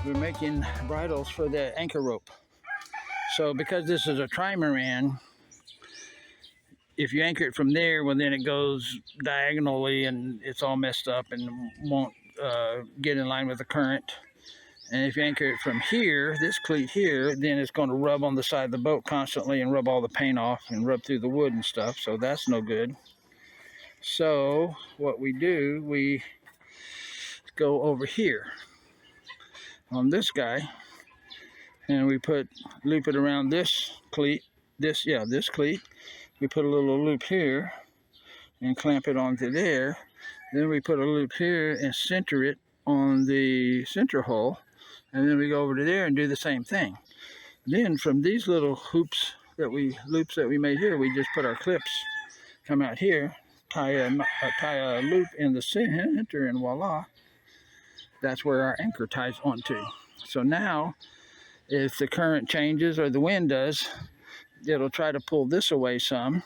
we're making bridles for the anchor rope. So because this is a Trimaran, if you anchor it from there, well, then it goes diagonally and it's all messed up and won't get in line with the current. And if you anchor it from here, this cleat here, then it's going to rub on the side of the boat constantly and rub all the paint off and rub through the wood and stuff. So that's no good. So what we do, we go over here on this guy, and we loop it around this cleat, this cleat. We put a little loop here and clamp it onto there. Then we put a loop here and center it on the center hole. And then we go over to there and do the same thing. Then from these little loops that we made here, we just put our clips, come out here, tie a loop in the center, and voila, that's where our anchor ties onto. So now, if the current changes or the wind does, it'll try to pull this away some.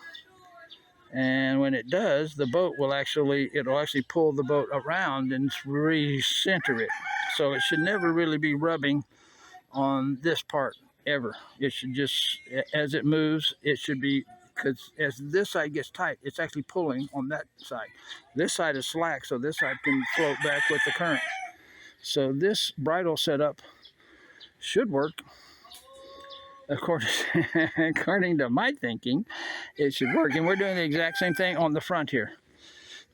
And when it does, it'll actually pull the boat around and recenter it. So it should never really be rubbing on this part ever. It should just, as it moves, it should be, because as this side gets tight, it's actually pulling on that side. This side is slack, so this side can float back with the current. So this bridle setup should work. According to my thinking, it should work. And we're doing the exact same thing on the front here.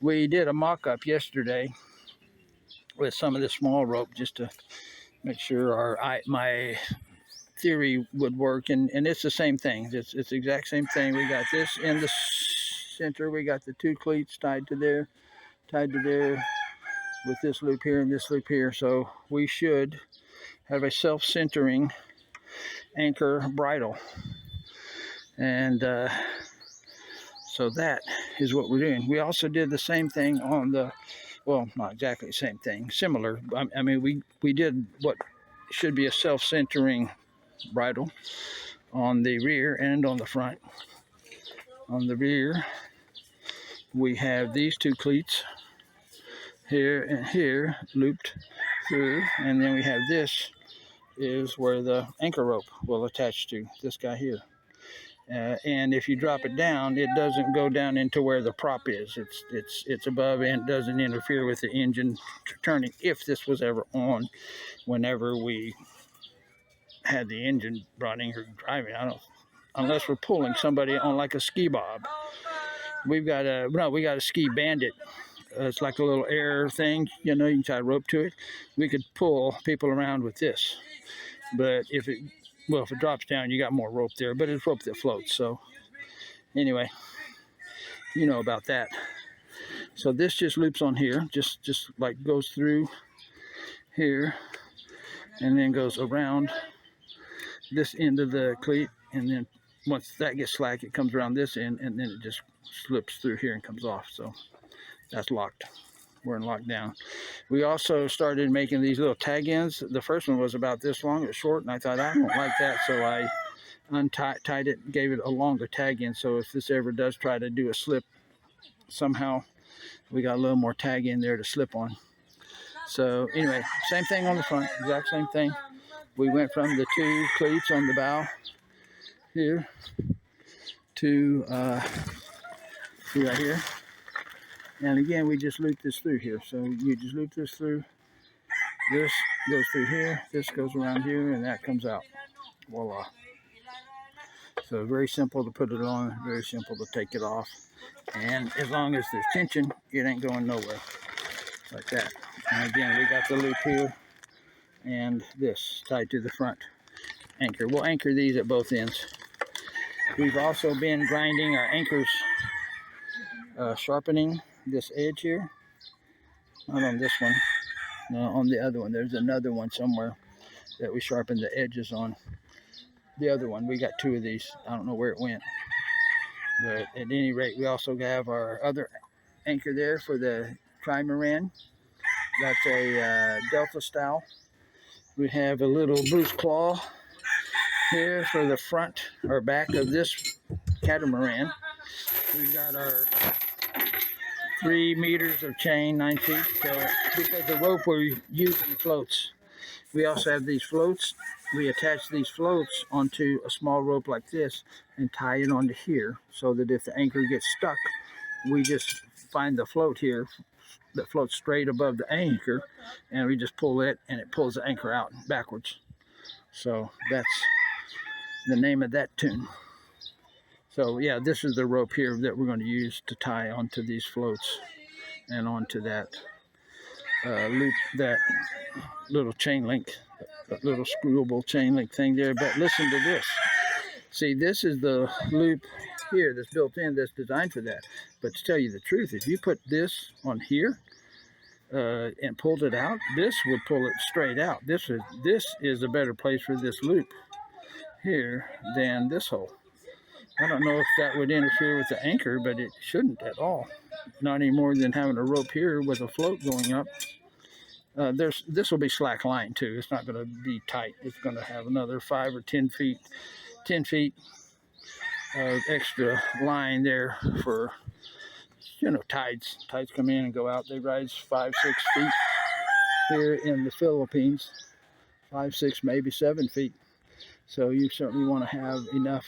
We did a mock-up yesterday with some of the small rope just to make sure my theory would work, and it's the same thing. It's the exact same thing. We got this in the center. We got the two cleats tied to there with this loop here and this loop here. So we should have a self-centering anchor bridle, and so that is what we're doing. We also did the same thing on the, well, not exactly the same thing, similar. I mean, we did what should be a self-centering bridle on the rear and on the front. On the rear, we have these two cleats here and here looped through, and then we have this is where the anchor rope will attach to, this guy here. And if you drop it down, it doesn't go down into where the prop is. It's above and doesn't interfere with the engine turning, if this was ever on whenever we had the engine running or driving. Unless we're pulling somebody on like a ski bob. We got a ski bandit. It's like a little air thing, you know, you can tie a rope to it. We could pull people around with this. But if it drops down, you got more rope there, but it's rope that floats. So anyway, you know about that. So this just loops on here, just like goes through here and then goes around this end of the cleat, and then once that gets slack, it comes around this end, and then it just slips through here and comes off. So that's locked. We're in lockdown. We also started making these little tag ends. The first one was about this long. It was short, and I thought, I don't like that, so I untied it and gave it a longer tag end. So if this ever does try to do a slip somehow, we got a little more tag in there to slip on. So anyway, same thing on the front, exact same thing. We went from the two cleats on the bow here to right here. And again, we just loop this through here. So you just loop this through. This goes through here. This goes around here, and that comes out. Voila. So very simple to put it on. Very simple to take it off. And as long as there's tension, it ain't going nowhere. Like that. And again, we got the loop here. And this tied to the front anchor. We'll anchor these at both ends. We've also been grinding our anchors, sharpening this edge here. Not on this one, no, on the other one. There's another one somewhere that we sharpened the edges on. The other one, we got two of these. I don't know where it went, but at any rate, we also have our other anchor there for the Trimaran. That's a Delta style. We have a little Bruce claw here for the front or back of this Catamaran. We got our 3 meters of chain, 9 feet, because the rope we're using floats. We also have these floats. We attach these floats onto a small rope like this and tie it onto here so that if the anchor gets stuck, we just find the float here that floats straight above the anchor, and we just pull it and it pulls the anchor out backwards. So that's the name of that tune. So yeah, this is the rope here that we're going to use to tie onto these floats and onto that loop, that little chain link, that little screwable chain link thing there. But listen to this. See, this is the loop here that's built in, that's designed for that. But to tell you the truth, if you put this on here and pulled it out, this would pull it straight out. This is a better place for this loop here than this hole. I don't know if that would interfere with the anchor, but it shouldn't at all. Not any more than having a rope here with a float going up. This will be slack line too. It's not going to be tight. It's going to have another 5 or 10 feet of extra line there for, you know, tides. Tides come in and go out. They rise 5, 6 feet here in the Philippines. 5, 6, maybe 7 feet. So you certainly want to have enough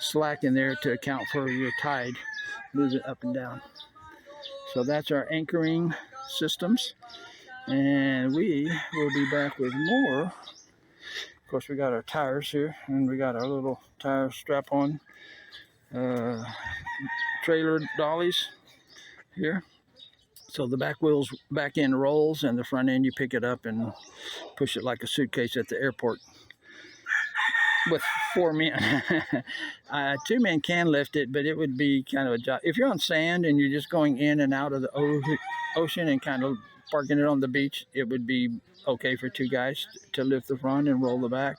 slack in there to account for your tide moving up and down. So that's our anchoring systems, and we will be back with more. Of course, we got our tires here, and we got our little tire strap-on trailer dollies here. So the back end rolls, and the front end you pick it up and push it like a suitcase at the airport. With 4 men. 2 men can lift it, but it would be kind of a job. If you're on sand and you're just going in and out of the ocean and kind of parking it on the beach, it would be okay for 2 guys to lift the front and roll the back.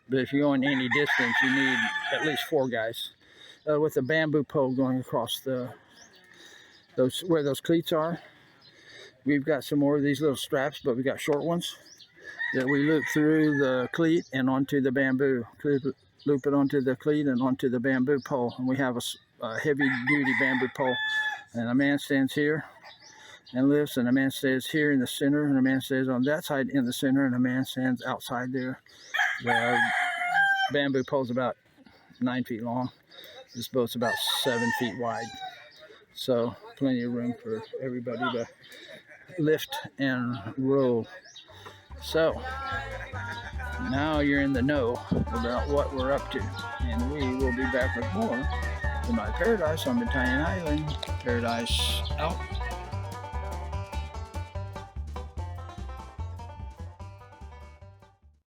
But if you're going any distance, you need at least 4 guys. With a bamboo pole going across where those cleats are. We've got some more of these little straps, but we got short ones that we loop through the cleat and onto the bamboo. Loop it onto the cleat and onto the bamboo pole. And we have a heavy-duty bamboo pole. And a man stands here and lifts, and a man stands here in the center, and a man stands on that side in the center, and a man stands outside there. The bamboo pole's about 9 feet long. This boat's about 7 feet wide. So plenty of room for everybody to lift and roll. So now you're in the know about what we're up to, and we will be back with more in my paradise on Battalion Island. Paradise out.